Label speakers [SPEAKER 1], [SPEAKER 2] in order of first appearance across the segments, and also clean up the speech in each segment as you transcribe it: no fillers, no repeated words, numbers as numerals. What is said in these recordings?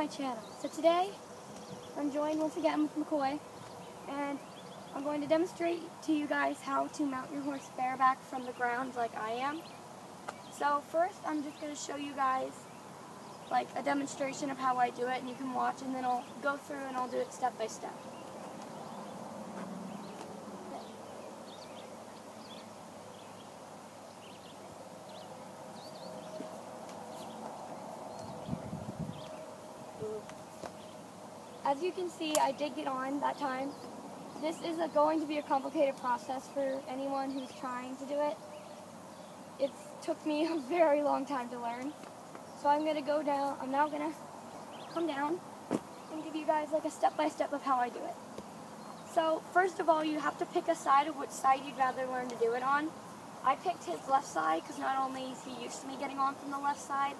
[SPEAKER 1] my channel. So today, I'm joined once again with McCoy, and I'm going to demonstrate to you guys how to mount your horse bareback from the ground like I am. So first, I'm just going to show you guys like a demonstration of how I do it, and you can watch, and then I'll go through and I'll do it step by step. As you can see, I did get on that time. This is going to be a complicated process for anyone who's trying to do it. It took me a very long time to learn. So I'm going to go down, I'm now going to come down and give you guys like a step-by-step of how I do it. So first of all, you have to pick a side of which side you'd rather learn to do it on. I picked his left side because not only is he used to me getting on from the left side,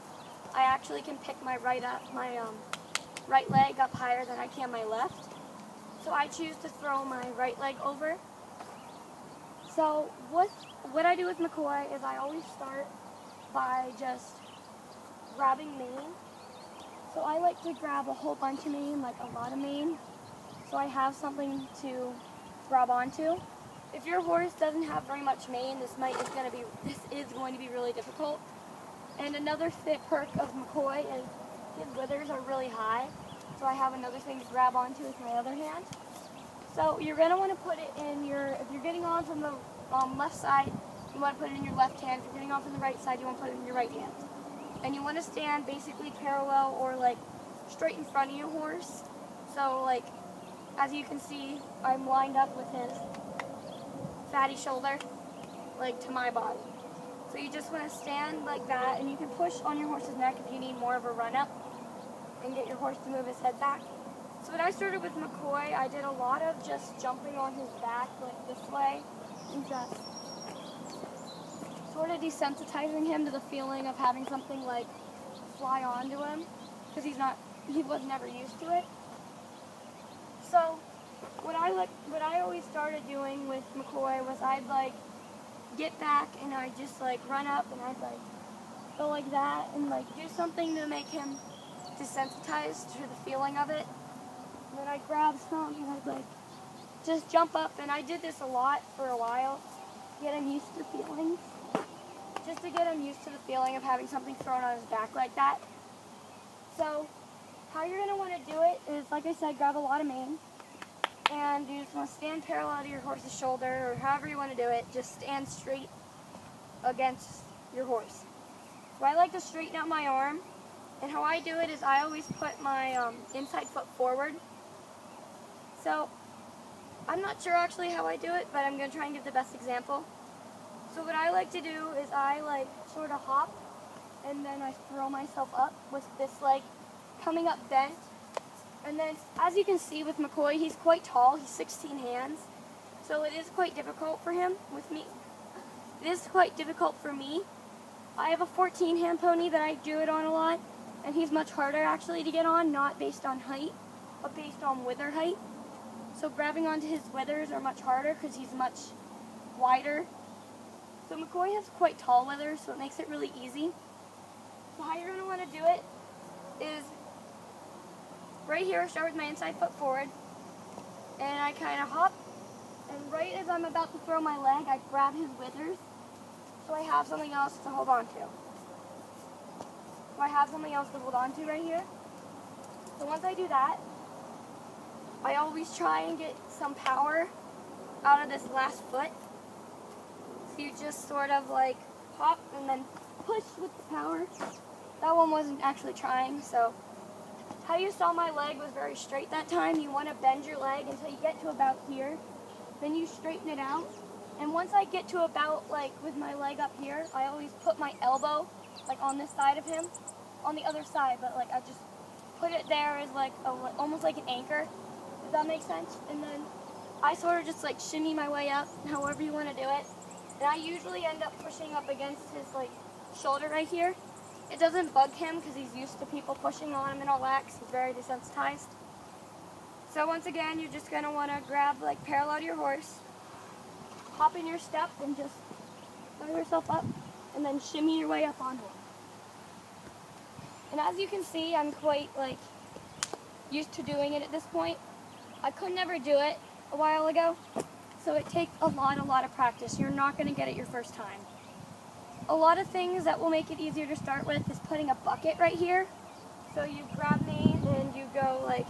[SPEAKER 1] I actually can pick my right leg up higher than I can my left. So I choose to throw my right leg over. So what I do with McCoy is I always start by just grabbing mane. So I like to grab a whole bunch of mane, like a lot of mane, so I have something to grab onto. If your horse doesn't have very much mane, this is going to be really difficult. And another perk of McCoy is his withers are really high, so I have another thing to grab onto with my other hand. So you're going to want to put it in if you're getting on from the left side, you want to put it in your left hand. If you're getting on from the right side, you want to put it in your right hand. And you want to stand basically parallel or like straight in front of your horse. So like, as you can see, I'm lined up with his fatty shoulder, like to my body. So you just want to stand like that, and you can push on your horse's neck if you need more of a run up and get your horse to move his head back. So when I started with McCoy, I did a lot of just jumping on his back like this way and just sort of desensitizing him to the feeling of having something like fly onto him, because he was never used to it. So what I always started doing with McCoy was I'd like get back and I'd just like run up and I'd like go like that and like do something to make him desensitized to the feeling of it. And then I'd grab something and I'd like just jump up, and I did this a lot for a while to get him used to the feelings. Just to get him used to the feeling of having something thrown on his back like that. So how you're going to want to do it is, like I said, grab a lot of mane. And you just want to stand parallel to your horse's shoulder, or however you want to do it. Just stand straight against your horse. So I like to straighten out my arm. And how I do it is I always put my inside foot forward. So I'm not sure actually how I do it, but I'm going to try and give the best example. So what I like to do is I like sort of hop, and then I throw myself up with this leg coming up bent. And then as you can see with McCoy, he's quite tall, he's 16 hands. So it is quite difficult for him with me. It is quite difficult for me. I have a 14 hand pony that I do it on a lot, and he's much harder actually to get on, not based on height, but based on wither height. So grabbing onto his withers are much harder because he's much wider. So McCoy has quite tall withers, so it makes it really easy. So how you're going to want to do it is right here, I start with my inside foot forward, and I kind of hop, and right as I'm about to throw my leg, I grab his withers, so I have something else to hold on to. So I have something else to hold on to right here. So once I do that, I always try and get some power out of this last foot. So you just sort of like hop and then push with the power. That one wasn't actually trying, so how you saw my leg was very straight that time. You want to bend your leg until you get to about here. Then you straighten it out. And once I get to about like with my leg up here, I always put my elbow like on this side of him, on the other side, but like I just put it there as like almost like an anchor. Does that make sense? And then I sort of just like shimmy my way up, however you want to do it. And I usually end up pushing up against his like shoulder right here. It doesn't bug him because he's used to people pushing on him and all that, because he's very desensitized. So once again, you're just going to want to grab like parallel to your horse, hop in your step and just throw yourself up, and then shimmy your way up on him. And as you can see, I'm quite like used to doing it at this point. I could never do it a while ago, so it takes a lot of practice. You're not going to get it your first time. A lot of things that will make it easier to start with is putting a bucket right here. So you grab me and you go like,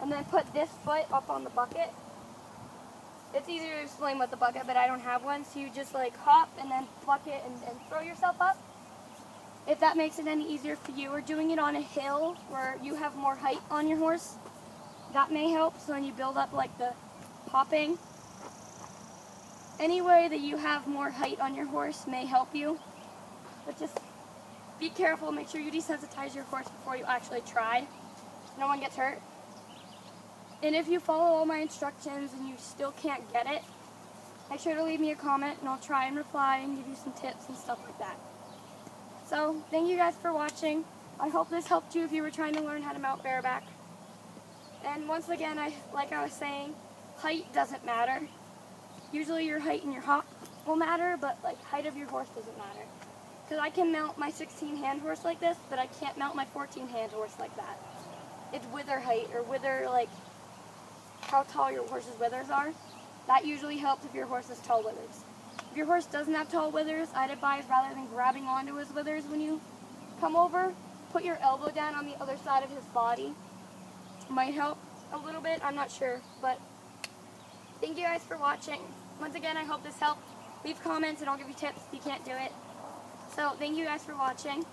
[SPEAKER 1] and then put this foot up on the bucket. It's easier to explain with the bucket, but I don't have one, so you just like hop and then bucket and throw yourself up. If that makes it any easier for you, or doing it on a hill where you have more height on your horse, that may help. So when you build up like the hopping, any way that you have more height on your horse may help you. But just be careful, make sure you desensitize your horse before you actually try. No one gets hurt. And if you follow all my instructions and you still can't get it, make sure to leave me a comment and I'll try and reply and give you some tips and stuff like that. So, thank you guys for watching. I hope this helped you if you were trying to learn how to mount bareback. And once again, like I was saying, height doesn't matter. Usually your height and your hop will matter, but like height of your horse doesn't matter. Because I can mount my 16-hand horse like this, but I can't mount my 14-hand horse like that. It's wither height, or wither, like, how tall your horse's withers are. That usually helps if your horse has tall withers. If your horse doesn't have tall withers, I'd advise, rather than grabbing onto his withers when you come over, put your elbow down on the other side of his body. Might help a little bit, I'm not sure, but thank you guys for watching. Once again, I hope this helped. Leave comments and I'll give you tips if you can't do it. So, thank you guys for watching.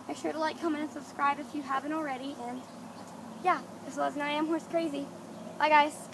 [SPEAKER 1] Make sure to like, comment, and subscribe if you haven't already. And yeah, this was I Am Horse Crazy. Bye guys.